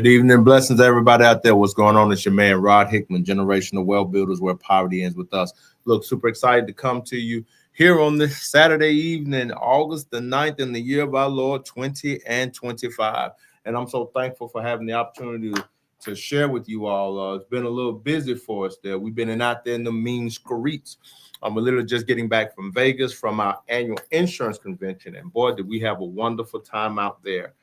Good evening. Blessings to everybody out there. What's going on? It's your man, Rod Hickman, Generational Wealth Builders, where poverty ends with us. Look, super excited to come to you here on this Saturday evening, August the 9th, in the year of our Lord 2025. And I'm so thankful for having the opportunity to share with you all. It's been a little busy for us there. We've been out there in the mean streets. We're literally just getting back from Vegas from our annual insurance convention. And boy, did we have a wonderful time out there.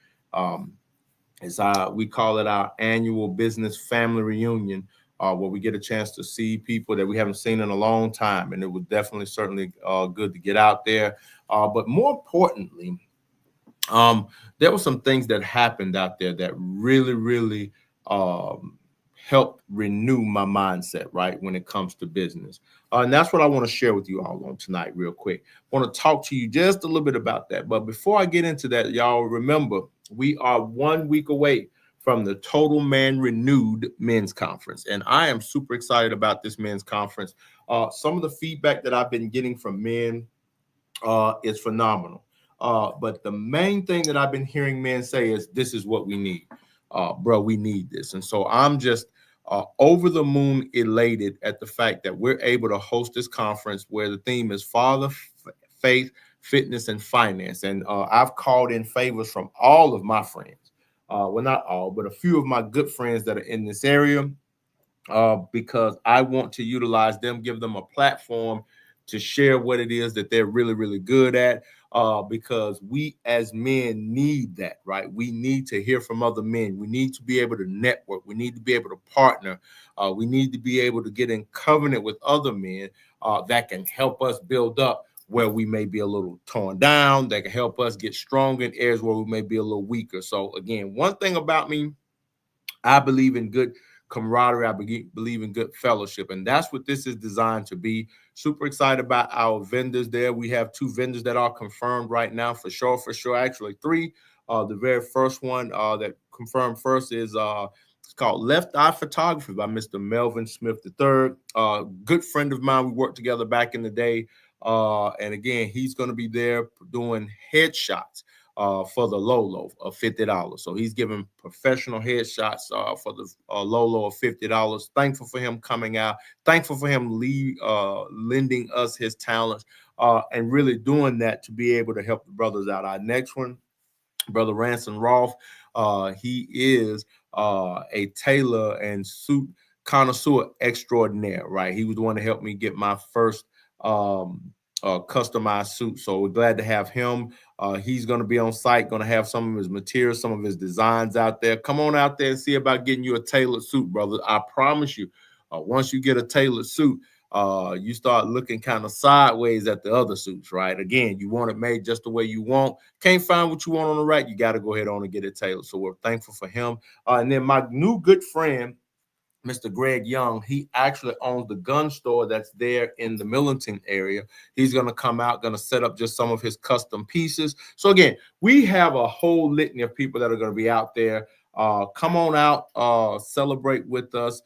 We call it our annual business family reunion, where we get a chance to see people that we haven't seen in a long time. And it was definitely, certainly good to get out there. But more importantly, there were some things that happened out there that really helped renew my mindset, right, when it comes to business. And that's what I want to share with you all on tonight real quick. I want to talk to you just a little bit about that. But before I get into that, y'all remember, we are 1 week away from the Total Man Renewed Men's Conference. And I am super excited about this men's conference. Some of the feedback that I've been getting from men is phenomenal. But the main thing that I've been hearing men say is, this is what we need. Bro, we need this. And so I'm just over the moon elated at the fact that we're able to host this conference where the theme is Father, Faith, Fitness, and Finance. And I've called in favors from all of my friends. Well, not all, but a few of my good friends that are in this area, because I want to utilize them, give them a platform to share what it is that they're really good at, because we as men need that, right? We need to hear from other men. We need to be able to network. We need to be able to partner. We need to be able to get in covenant with other men that can help us build up where we may be a little torn down, that can help us get stronger in areas where we may be a little weaker. So again, one thing about me, I believe in good camaraderie. I believe in good fellowship. And that's what this is designed to be. Super excited about our vendors there. We have 2 vendors that are confirmed right now for sure. Actually 3. The very first one that confirmed first is it's called Left Eye Photography by Mr. Melvin Smith III. Good friend of mine. We worked together back in the day. And again, he's going to be there doing headshots for the low of $50. So he's giving professional headshots for the low of $50. Thankful for him coming out. Thankful for him lending us his talents and really doing that to be able to help the brothers out. Our next one, Brother Ransom Roth, he is a tailor and suit connoisseur extraordinaire, right? He was the one to help me get my first customized suit. So we're glad to have him. He's going to be on site, going to have some of his materials, some of his designs out there. Come on out there and see about getting you a tailored suit, brother. I promise you, once you get a tailored suit, you start looking kind of sideways at the other suits, right? Again, you want it made just the way you want. Can't find what you want on the rack, you got to go ahead on and get it tailored. So we're thankful for him. And then my new good friend, Mr. Greg Young, he actually owns the gun store that's there in the Millington area. He's going to come out, going to set up just some of his custom pieces. So again, we have a whole litany of people that are going to be out there. Come on out, celebrate with us.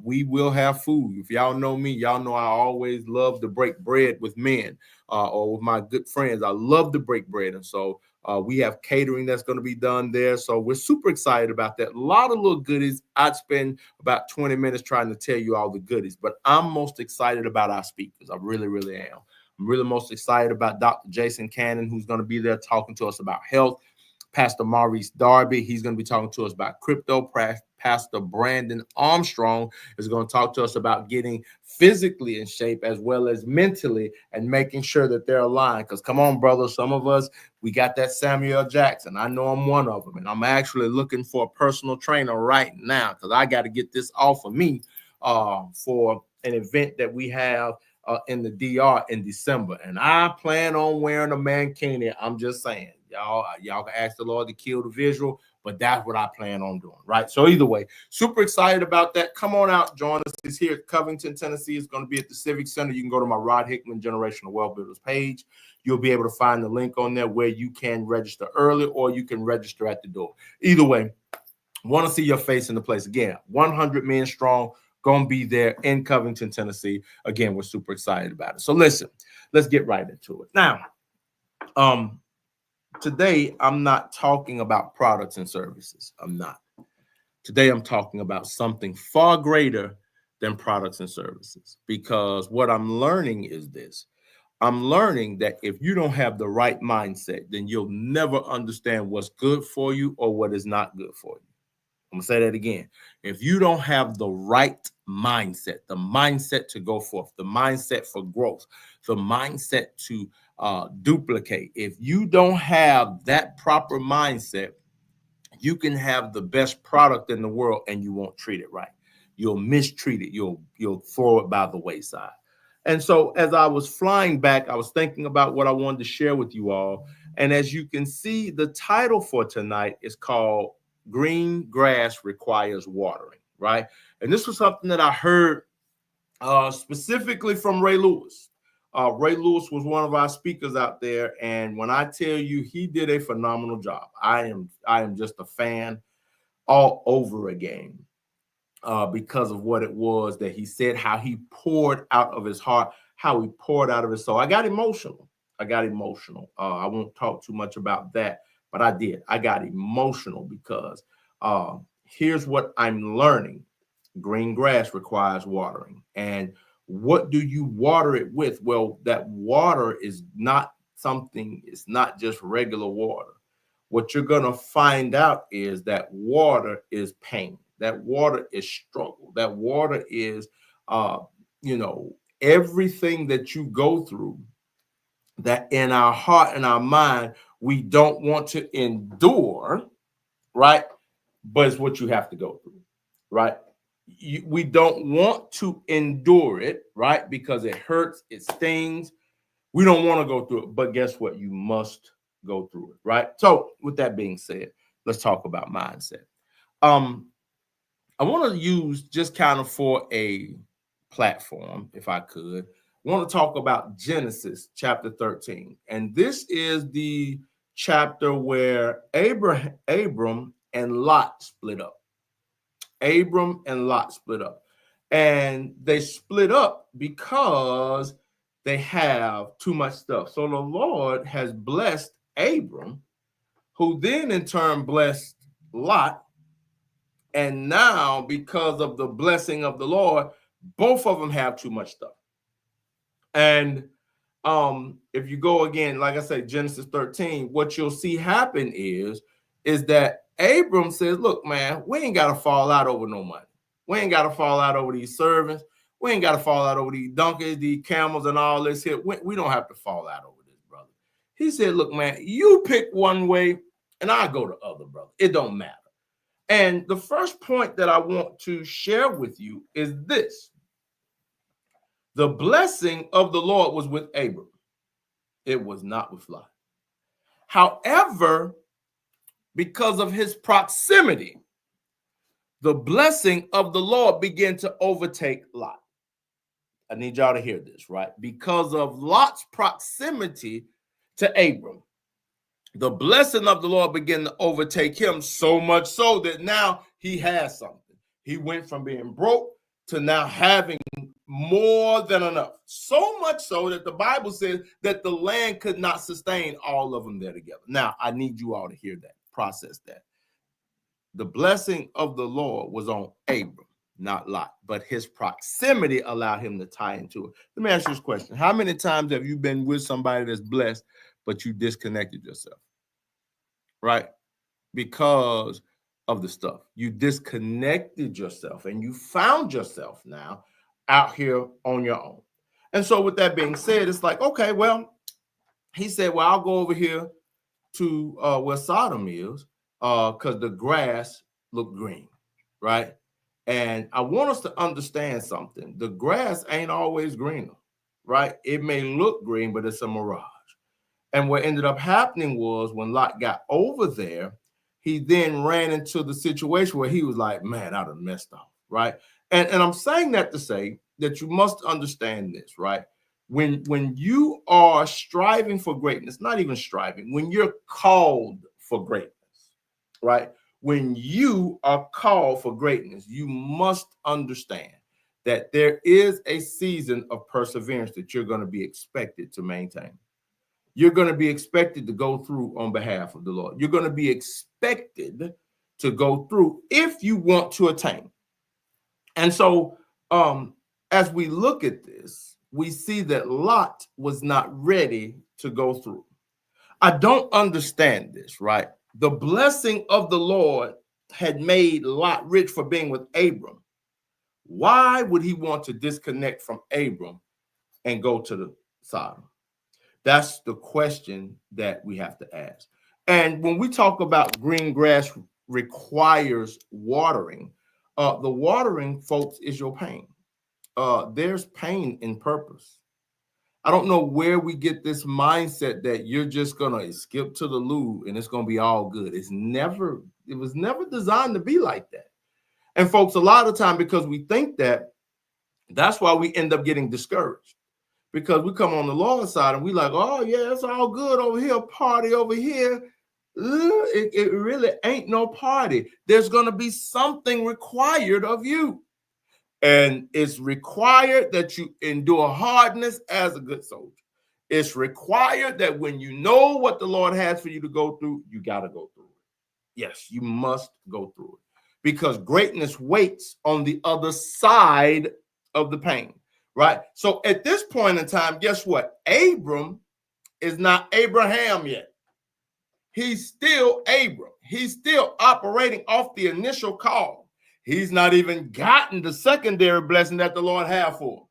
We will have food. If y'all know me, y'all know I always love to break bread with men or with my good friends. I love to break bread. And so we have catering that's going to be done there. So we're super excited about that. A lot of little goodies. I'd spend about 20 minutes trying to tell you all the goodies, but I'm most excited about our speakers. I really am. I'm really most excited about Dr. Jason Cannon, who's going to be there talking to us about health. Pastor Maurice Darby, he's going to be talking to us about crypto. Pastor Brandon Armstrong is going to talk to us about getting physically in shape as well as mentally and making sure that they're aligned. Because come on, brother, some of us, we got that Samuel Jackson. I know I'm one of them. And I'm actually looking for a personal trainer right now because I got to get this off of me for an event that we have in the DR in December. And I plan on wearing a mankini. I'm just saying. Y'all can ask the Lord to kill the visual, but that's what I plan on doing, right? So either way, super excited about that. Come on out, join us. It's here at Covington, Tennessee. It's going to be at the Civic Center. You can go to my Rod Hickman Generational Wealth Builders page. You'll be able to find the link on there where you can register early or you can register at the door. Either way, want to see your face in the place. Again, 100 men strong, going to be there in Covington, Tennessee. Again, we're super excited about it. So listen, let's get right into it. Now, today, I'm not talking about products and services. I'm not. Today, I'm talking about something far greater than products and services, because what I'm learning is this. I'm learning that if you don't have the right mindset, then you'll never understand what's good for you or what is not good for you. I'm gonna say that again. If you don't have the right mindset, the mindset to go forth, the mindset for growth, the mindset to duplicate, if you don't have that proper mindset, you can have the best product in the world and you won't treat it right. You'll mistreat it. You'll throw it by the wayside. And so as I was flying back, I was thinking about what I wanted to share with you all. And as you can see, the title for tonight is called Green Grass Requires Watering, right? And this was something that I heard specifically from Ray Lewis. Ray Lewis was one of our speakers out there, and when I tell you, he did a phenomenal job. I am just a fan all over again because of what it was that he said, how he poured out of his heart, how he poured out of his soul. I got emotional. I won't talk too much about that, but I did. I got emotional because here's what I'm learning. Green grass requires watering. And what do you water it with? Well, that water is not something, it's not just regular water. What you're going to find out is that water is pain. That water is struggle. That water is, everything that you go through that in our heart and our mind, we don't want to endure, right? But it's what you have to go through, right? We don't want to endure it, right? Because it hurts, it stings. We don't want to go through it, but guess what? You must go through it, right? So with that being said, let's talk about mindset. I want to use just kind of for a platform, if I could, I want to talk about Genesis chapter 13. And this is the chapter where Abram and Lot split up. Abram and Lot split up. And they split up because they have too much stuff. So the Lord has blessed Abram, who then in turn blessed Lot. And now, because of the blessing of the Lord, both of them have too much stuff. And if you go again, like I said, Genesis 13, what you'll see happen is that Abram says, look, man, we ain't got to fall out over no money. We ain't got to fall out over these servants. We ain't got to fall out over these donkeys, these camels, and all this here. We don't have to fall out over this, brother. He said, look, man, you pick one way and I go the other, brother. It don't matter. And the first point that I want to share with you is this. The blessing of the Lord was with Abram. It was not with Lot. However, because of his proximity, the blessing of the Lord began to overtake Lot. I need y'all to hear this, right? Because of Lot's proximity to Abram, the blessing of the Lord began to overtake him, so much so that now he has something. He went from being broke to now having more than enough. So much so that the Bible says that the land could not sustain all of them there together. Now, I need you all to hear that, process that. The blessing of the Lord was on Abram, not Lot, but his proximity allowed him to tie into it. Let me ask you this question. How many times have you been with somebody that's blessed, but you disconnected yourself, right? Because of the stuff. You disconnected yourself and you found yourself now out here on your own. And so with that being said, it's like, okay, well, he said, well, I'll go over here to where Sodom is because the grass looked green, right? And I want us to understand something. The grass ain't always greener, right? It may look green, but it's a mirage. And what ended up happening was when Lot got over there, he then ran into the situation where he was like, man, I done messed up, right? And I'm saying that to say that you must understand this, right? When you are striving for greatness, not even striving, when you're called for greatness, right? When you are called for greatness, you must understand that there is a season of perseverance that you're going to be expected to maintain. You're going to be expected to go through on behalf of the Lord. You're going to be expected to go through if you want to attain. And so as we look at this, we see that Lot was not ready to go through. I don't understand this, right? The blessing of the Lord had made Lot rich for being with Abram. Why would he want to disconnect from Abram and go to the Sodom? That's the question that we have to ask. And when we talk about green grass requires watering, the watering, folks, is your pain. There's pain in purpose. I don't know where we get this mindset that you're just gonna skip to the loo and it's gonna be all good. It was never designed to be like that. And folks, a lot of the time, because we think that, that's why we end up getting discouraged. Because we come on the Lord's side and we like, oh yeah, it's all good over here, party over here. It really ain't no party. There's gonna be something required of you. And it's required that you endure hardness as a good soldier. It's required that when you know what the Lord has for you to go through, you got to go through it. Yes, you must go through it, because greatness waits on the other side of the pain, right? So at this point in time, guess what? Abram is not Abraham yet. He's still Abram. He's still operating off the initial call. He's not even gotten the secondary blessing that the Lord had for him.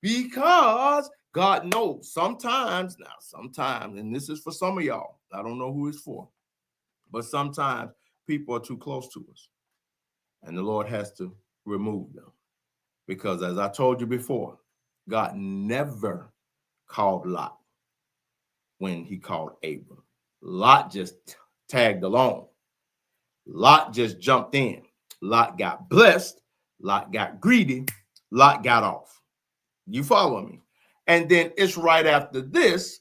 Because God knows sometimes, and this is for some of y'all, I don't know who it's for, but sometimes people are too close to us and the Lord has to remove them. Because as I told you before, God never called Lot when he called Abram. Lot just tagged along. Lot just jumped in. Lot got blessed. Lot got greedy. Lot got off. You follow me? And then it's right after this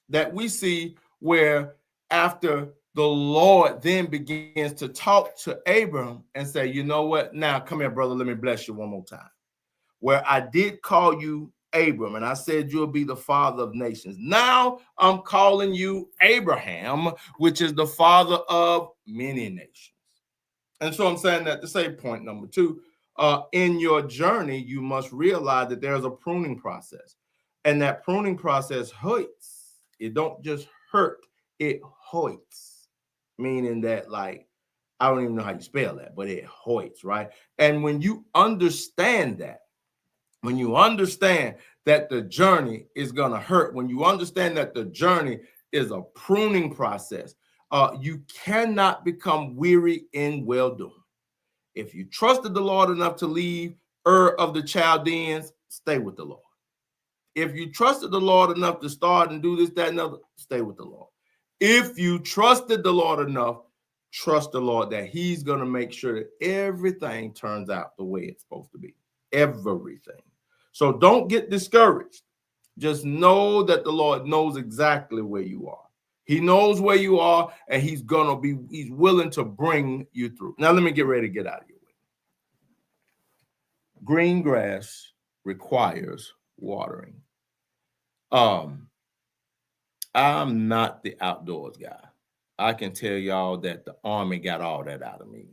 that we see where after the Lord then begins to talk to Abram and say, you know what? Now come here, brother. Let me bless you one more time. Where I did call you Abram, and I said you'll be the father of nations. Now I'm calling you Abraham, which is the father of many nations. And so I'm saying that to say point number two, in your journey, you must realize that there's a pruning process. And that pruning process hurts. It don't just hurt, it hurts. Meaning that, like, I don't even know how you spell that, but it hurts, right? And when you understand that, when you understand that the journey is going to hurt, when you understand that the journey is a pruning process, you cannot become weary in well-doing. If you trusted the Lord enough to leave Ur of the Chaldeans, stay with the Lord. If you trusted the Lord enough to start and do this, that, and other, stay with the Lord. If you trusted the Lord enough, trust the Lord that he's going to make sure that everything turns out the way it's supposed to be. Everything. So don't get discouraged. Just know that the Lord knows exactly where you are. He knows where you are, and he's willing to bring you through. Now, let me get ready to get out of your way. Green grass requires watering. I'm not the outdoors guy. I can tell y'all that the Army got all that out of me.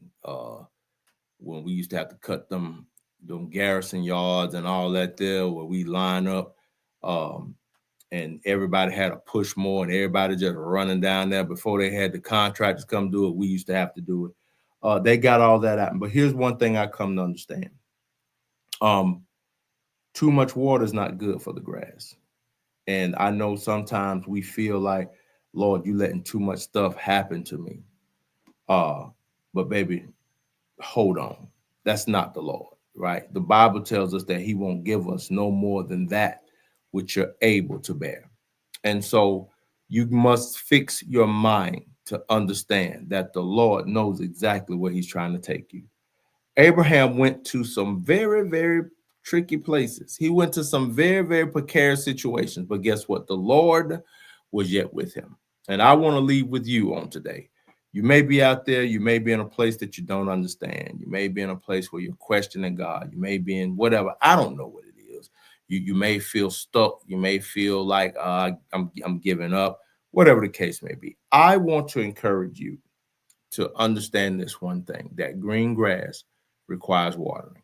When we used to have to cut them garrison yards and all that there, where we line up, and everybody had to push more, and everybody just running down there before they had the contractors come do it. We used to have to do it. They got all that out. But here's one thing I come to understand. Too much water is not good for the grass. And I know sometimes we feel like, Lord, you letting too much stuff happen to me. But baby, hold on. That's not the Lord, right? The Bible tells us that he won't give us no more than that which you're able to bear. And so you must fix your mind to understand that the Lord knows exactly where he's trying to take you. Abraham went to some very, very tricky places. He went to some very, very precarious situations. But guess what? The Lord was yet with him. And I want to leave with you on today. You may be out there. You may be in a place that you don't understand. You may be in a place where you're questioning God. You may be in whatever. I don't know what it is. You may feel stuck. You may feel like I'm giving up, whatever the case may be. I want to encourage you to understand this one thing, that green grass requires watering.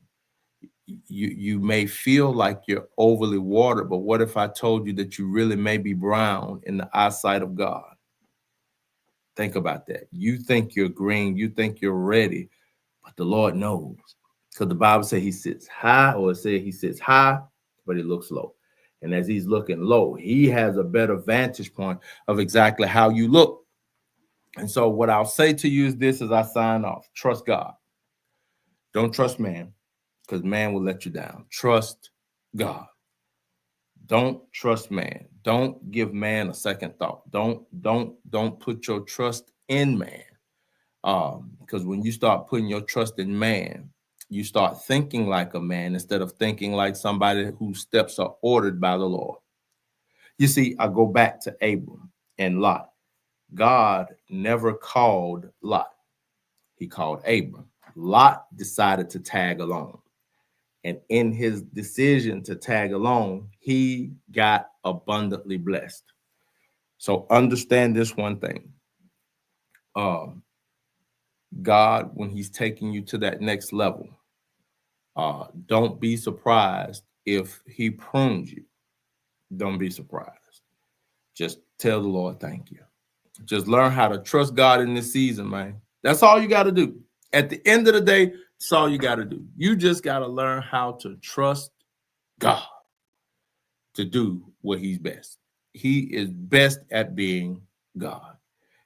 You may feel like you're overly watered, but what if I told you that you really may be brown in the eyesight of God? Think about that. You think you're green, you think you're ready, but the Lord knows. Because the Bible says he sits high, or it says he sits high, but he looks low. And as he's looking low, he has a better vantage point of exactly how you look. And so what I'll say to you is this as I sign off: trust God. Don't trust man, because man will let you down. Trust God. Don't trust man. Don't give man a second thought. Don't put your trust in man. Because when you start putting your trust in man, you start thinking like a man instead of thinking like somebody whose steps are ordered by the Lord. You see, I go back to Abram and Lot. God never called Lot. He called Abram. Lot decided to tag along. And in his decision to tag along, he got abundantly blessed. So understand this one thing. God, when he's taking you to that next level, don't be surprised if he prunes you. Don't be surprised. Just tell the Lord thank you. Just learn how to trust God in this season, man. That's all you got to do. At the end of the day, that's all you got to do. You just got to learn how to trust God to do what he's best. He is best at being God.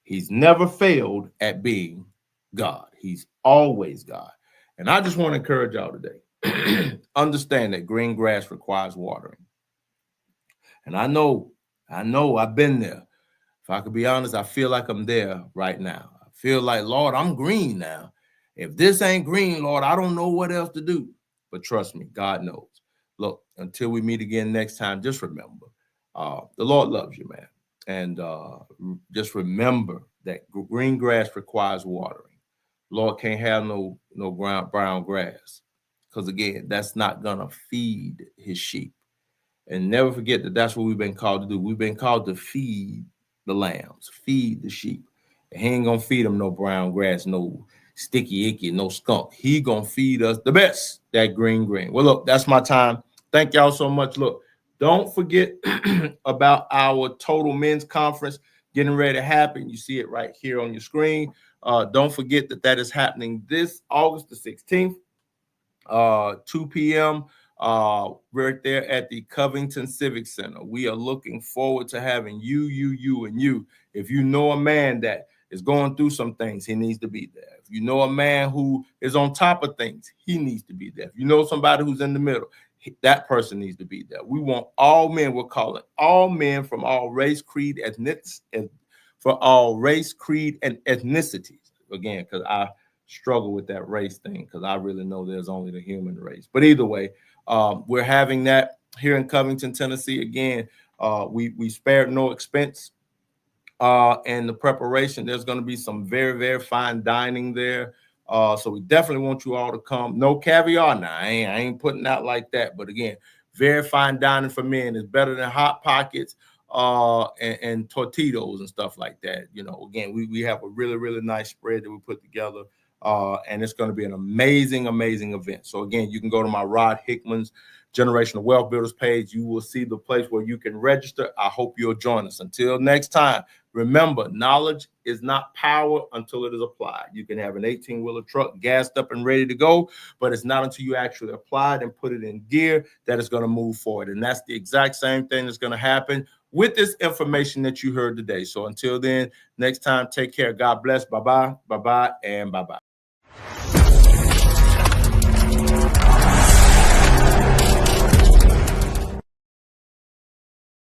He's never failed at being God. He's always God. And I just want to encourage y'all today. Understand that green grass requires watering. And I know I've been there. If I could be honest, I feel like I'm there right now. I feel like, Lord, I'm green now. If this ain't green, Lord, I don't know what else to do. But trust me, God knows. Look, until we meet again next time, just remember, the Lord loves you, man. And just remember that green grass requires watering. Lord can't have no brown grass, because again, that's not gonna feed his sheep. And never forget that that's what we've been called to do. We've been called to feed the lambs, feed the sheep. And he ain't gonna feed them no brown grass, no sticky icky, no skunk. He gonna feed us the best, that green. Well, look, that's my time. Thank y'all so much. Look, don't forget about our total men's conference getting ready to happen. You see it right here on your screen. Don't forget that is happening this August the 16th, 2 p.m. Right there at the Covington Civic Center. We are looking forward to having you, and you. If you know a man that is going through some things, he needs to be there. If you know a man who is on top of things, he needs to be there. If you know somebody who's in the middle, that person needs to be there. We want all men. We're calling all men from all race, creed, and for all race, creed, and ethnicities. Again, because I struggle with that race thing, because I really know there's only the human race. But either way, we're having that here in Covington, Tennessee. Again, we spared no expense and the preparation. There's going to be some very, very fine dining there. So we definitely want you all to come. No caviar now. I ain't putting out like that. But again, very fine dining for men is better than Hot Pockets and Tortitos and stuff like that. You know, again, we have a really, really nice spread that we put together. And it's going to be an amazing, amazing event. So again, you can go to my Rod Hickman's Generational Wealth Builders page. You will see the place where you can register. I hope you'll join us. Until next time, remember, knowledge is not power until it is applied. You can have an 18-wheeler truck gassed up and ready to go, but it's not until you actually apply it and put it in gear that it's going to move forward. And that's the exact same thing that's going to happen with this information that you heard today. So until then, next time, take care. God bless. Bye-bye, bye-bye, and bye-bye.